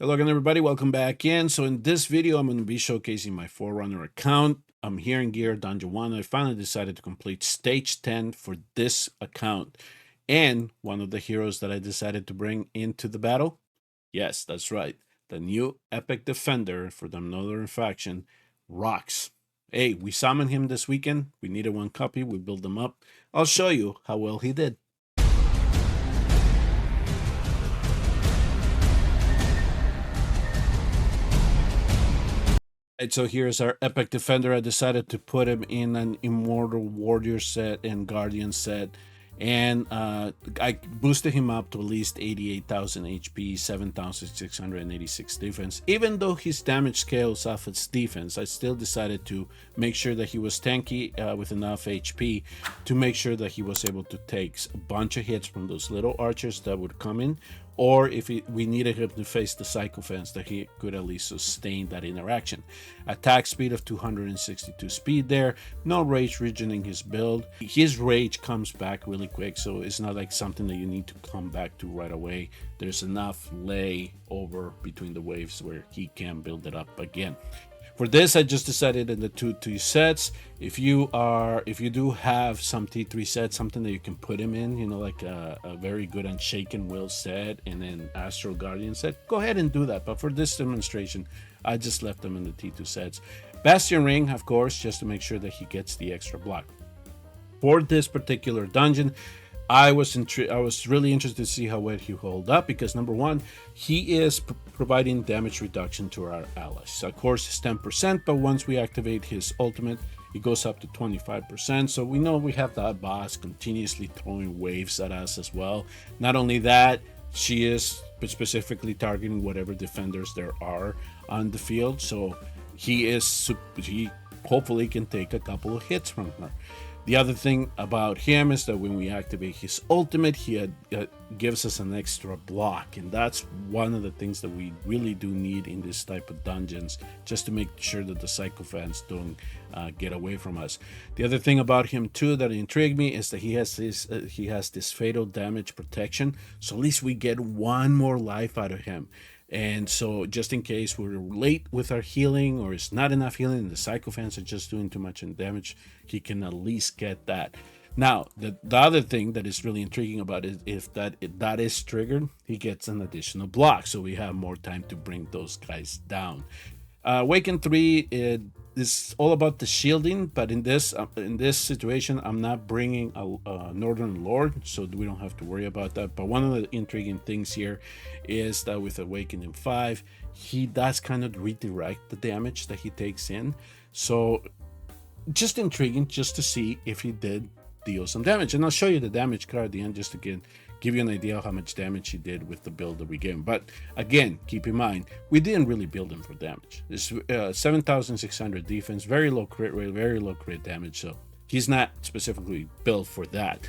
Hello again, everybody. Welcome back in. So in this video, I'm going to be showcasing my Forerunner account. I'm here in Gear Dungeon 1. I finally decided to complete Stage 10 for this account. And one of the heroes that I decided to bring into the battle, yes, that's right, the new epic defender for the Northern faction, Rhox. Hey, we summoned him this weekend. We needed one copy. We built him up. I'll show you how well he did. And so here's our epic defender. I decided to put him in an immortal warrior set and guardian set, and I boosted him up to at least 88,000 HP, 7,686 defense. Even though his damage scales off its defense, I still decided to make sure that he was tanky with enough HP to make sure that he was able to take a bunch of hits from those little archers that would come in, or if we needed him to face the psychophants, that he could at least sustain that interaction. Attack speed of 262 speed there, no rage regening his build. His rage comes back really quick, so it's not like something that you need to come back to right away. There's enough lay over between the waves where he can build it up again. For this, I just decided in the two sets. If you do have some T3 sets, something that you can put him in, like a very good Unshaken Will set and then Astral Guardian set, go ahead and do that. But for this demonstration, I just left them in the T2 sets. Bastion Ring, of course, just to make sure that he gets the extra block. For this particular dungeon, I was really interested to see how well he hold up, because number one, he is providing damage reduction to our allies. Of course, it's 10%, but once we activate his ultimate, it goes up to 25%. So we know we have that boss continuously throwing waves at us as well. Not only that, she is specifically targeting whatever defenders there are on the field. So he hopefully can take a couple of hits from her. The other thing about him is that when we activate his ultimate, he gives us an extra block, and that's one of the things that we really do need in this type of dungeons, just to make sure that the psychophants don't get away from us. The other thing about him too that intrigued me is that he has this fatal damage protection, so at least we get one more life out of him. And so just in case we're late with our healing, or it's not enough healing and the psychophants are just doing too much in damage, he can at least get that. Now, the other thing that is really intriguing about it, if that is triggered, he gets an additional block, so we have more time to bring those guys down. Awaken 3, it is all about the shielding, but in this situation, I'm not bringing a Northern Lord, so we don't have to worry about that. But one of the intriguing things here is that with Awakening 5, he does kind of redirect the damage that he takes in. So just intriguing, just to see if he did deal some damage. And I'll show you the damage card at the end, just to give you an idea of how much damage he did with the build that we gave him. But again, keep in mind, we didn't really build him for damage. It's 7,600 defense, very low crit rate, very low crit damage, so he's not specifically built for that.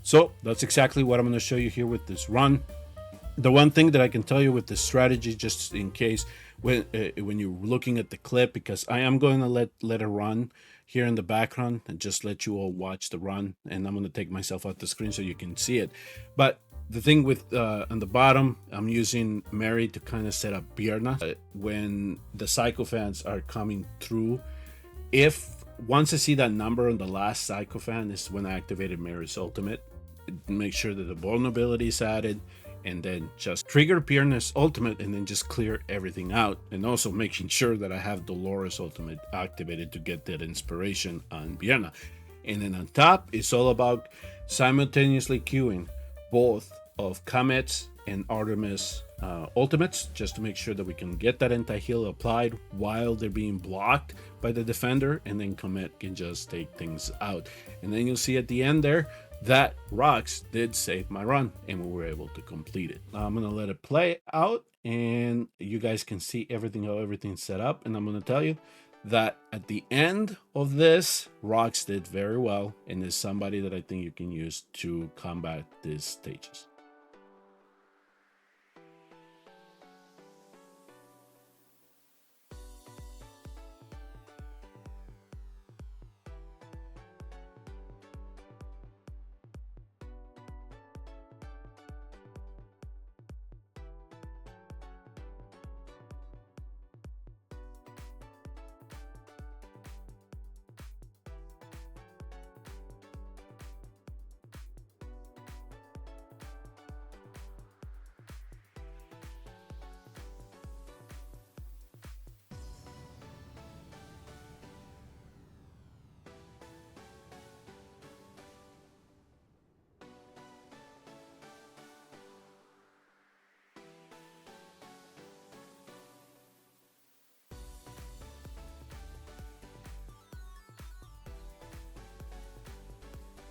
So that's exactly what I'm going to show you here with this run. The one thing that I can tell you with this strategy, just in case when you're looking at the clip, because I am going to let it run here in the background and just let you all watch the run, and I'm going to take myself out the screen so you can see it. But the thing with on the bottom, I'm using Mary to kind of set up Bierna when the psychophants are coming through. Once I see that number on the last psychophant is when I activated Mary's ultimate. Make sure that the vulnerability is added, and then just trigger Bierna's ultimate and then just clear everything out, and also making sure that I have Dolores' ultimate activated to get that inspiration on Bierna. And then on top, it's all about simultaneously queuing both of Comet's and Artemis ultimates, just to make sure that we can get that anti-heal applied while they're being blocked by the defender, and then Comet can just take things out. And then you'll see at the end there that Rhox did save my run, and we were able to complete it. I'm gonna let it play out, and you guys can see how everything's set up. And I'm gonna tell you that at the end of this, Rhox did very well, and is somebody that I think you can use to combat these stages.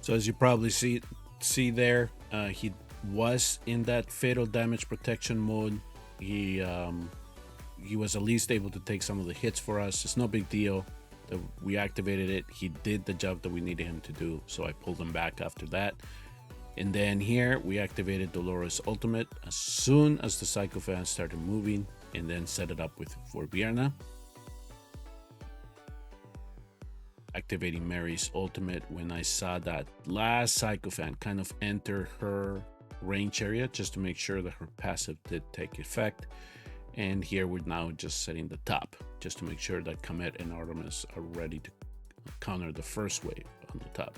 So as you probably see there, he was in that fatal damage protection mode. He was at least able to take some of the hits for us. It's no big deal that we activated it. He did the job that we needed him to do, so I pulled him back after that. And then here we activated Dolores ultimate as soon as the psychophants started moving, and then set it up with for Vierna. Activating Mary's ultimate when I saw that last psychophant kind of enter her range area, just to make sure that her passive did take effect. And here we're now just setting the top, just to make sure that Comet and Artemis are ready to counter the first wave on the top.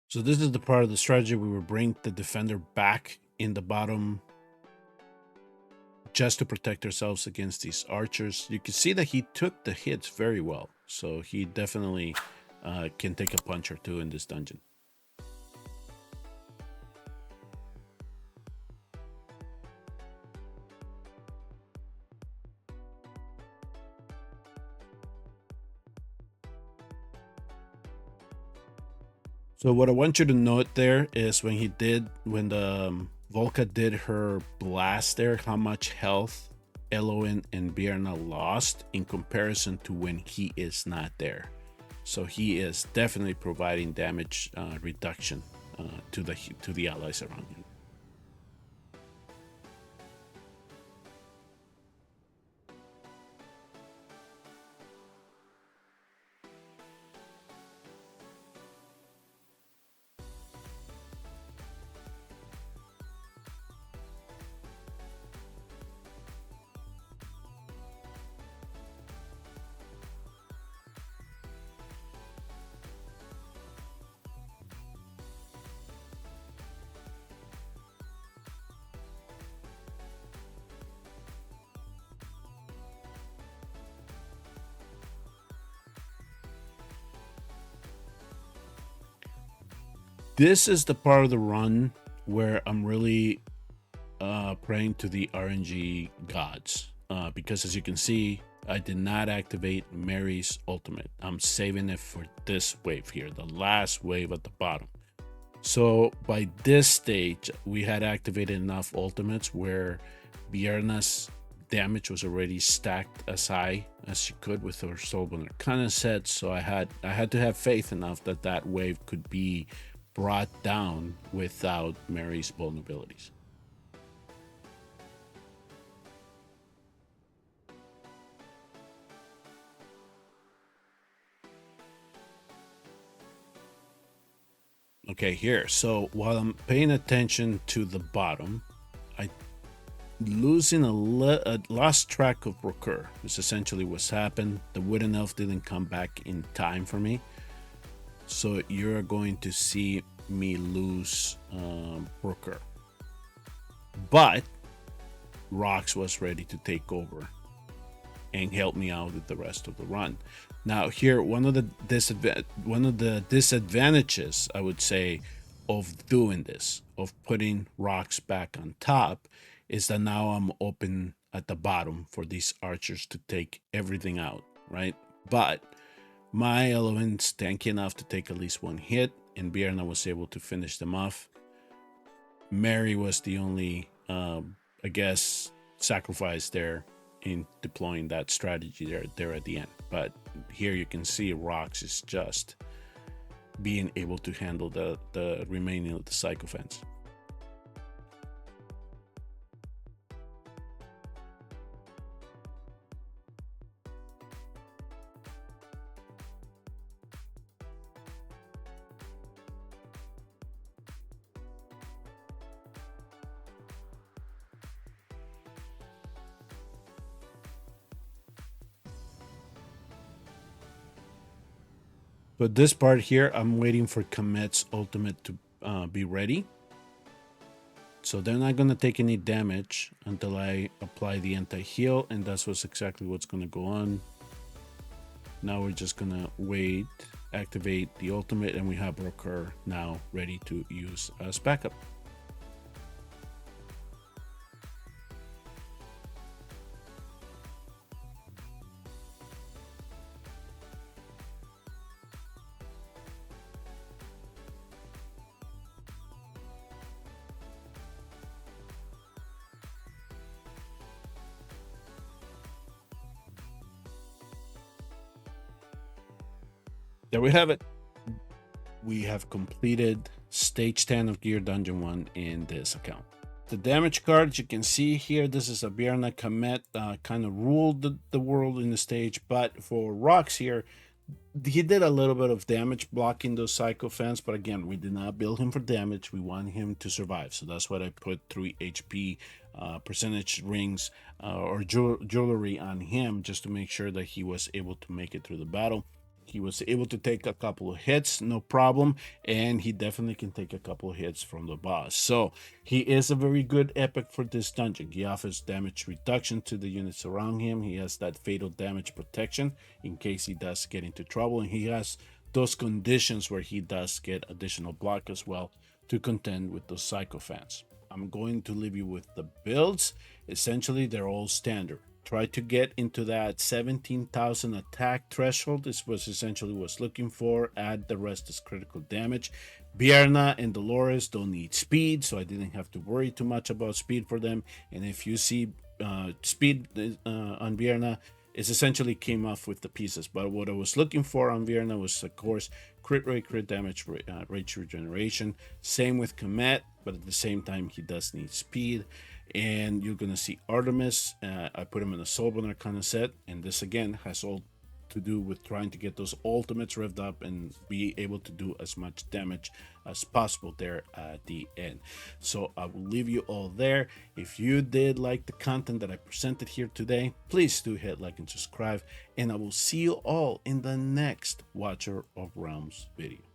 So this is the part of the strategy we will bring the defender back in the bottom just to protect ourselves against these archers. You can see that he took the hits very well, so he definitely can take a punch or two in this dungeon. So what I want you to note there is when the Volca did her blast there, how much health Eloin and Bierna lost in comparison to when he is not there. So he is definitely providing damage reduction to the allies around him. This is the part of the run where I'm really praying to the RNG gods, because as you can see, I did not activate Mary's ultimate. I'm saving it for this wave here, the last wave at the bottom. So by this stage, we had activated enough ultimates where Bierna's damage was already stacked as high as she could with her Soulbunner kind of set. So I had to have faith enough that that wave could be brought down without Mary's vulnerabilities. Okay, here. So while I'm paying attention to the bottom, I lost track of Recur. This essentially what's happened. The wooden elf didn't come back in time for me. So you're going to see me lose Recur. But Rhox was ready to take over and help me out with the rest of the run. Now here, one of the disadvantages, I would say, of doing this, of putting Rhox back on top, is that now I'm open at the bottom for these archers to take everything out, right? But my Eloin's tanky enough to take at least one hit, and Bierna was able to finish them off. Mary was the only, I guess, sacrifice there in deploying that strategy there at the end. But here you can see Rhox is just being able to handle the remaining of the psychophants. But this part here, I'm waiting for Komet's ultimate to be ready. So they're not going to take any damage until I apply the anti-heal, and that's exactly what's going to go on. Now we're just going to wait, activate the ultimate, and we have Broker now ready to use as backup. There we have it. We have completed stage 10 of Gear Dungeon 1 in this account. The damage cards you can see here, this is a Bierna Komet, kind of ruled the world in the stage, but for Rhox here, he did a little bit of damage blocking those psychophants, but again, we did not build him for damage. We want him to survive, so that's what I put 3 HP percentage rings or jewelry on him, just to make sure that he was able to make it through the battle. He was able to take a couple of hits, no problem, and he definitely can take a couple of hits from the boss. So he is a very good epic for this dungeon. He offers damage reduction to the units around him. He has that fatal damage protection in case he does get into trouble, and he has those conditions where he does get additional block as well to contend with those psychophants. I'm going to leave you with the builds. Essentially, they're all standard. Try to get into that 17,000 attack threshold. This was essentially what I was looking for. Add the rest as critical damage. Bierna and Dolores don't need speed, so I didn't have to worry too much about speed for them. And if you see speed on Bierna, it essentially came off with the pieces. But what I was looking for on Bierna was, of course, crit rate, crit damage, rage regeneration. Same with Komet, but at the same time, he does need speed. And you're gonna see Artemis. I put him in a Soulburner kind of set, and this again has all to do with trying to get those ultimates revved up and be able to do as much damage as possible there at the end. So I will leave you all there. If you did like the content that I presented here today, please do hit like and subscribe, and I will see you all in the next Watcher of Realms video.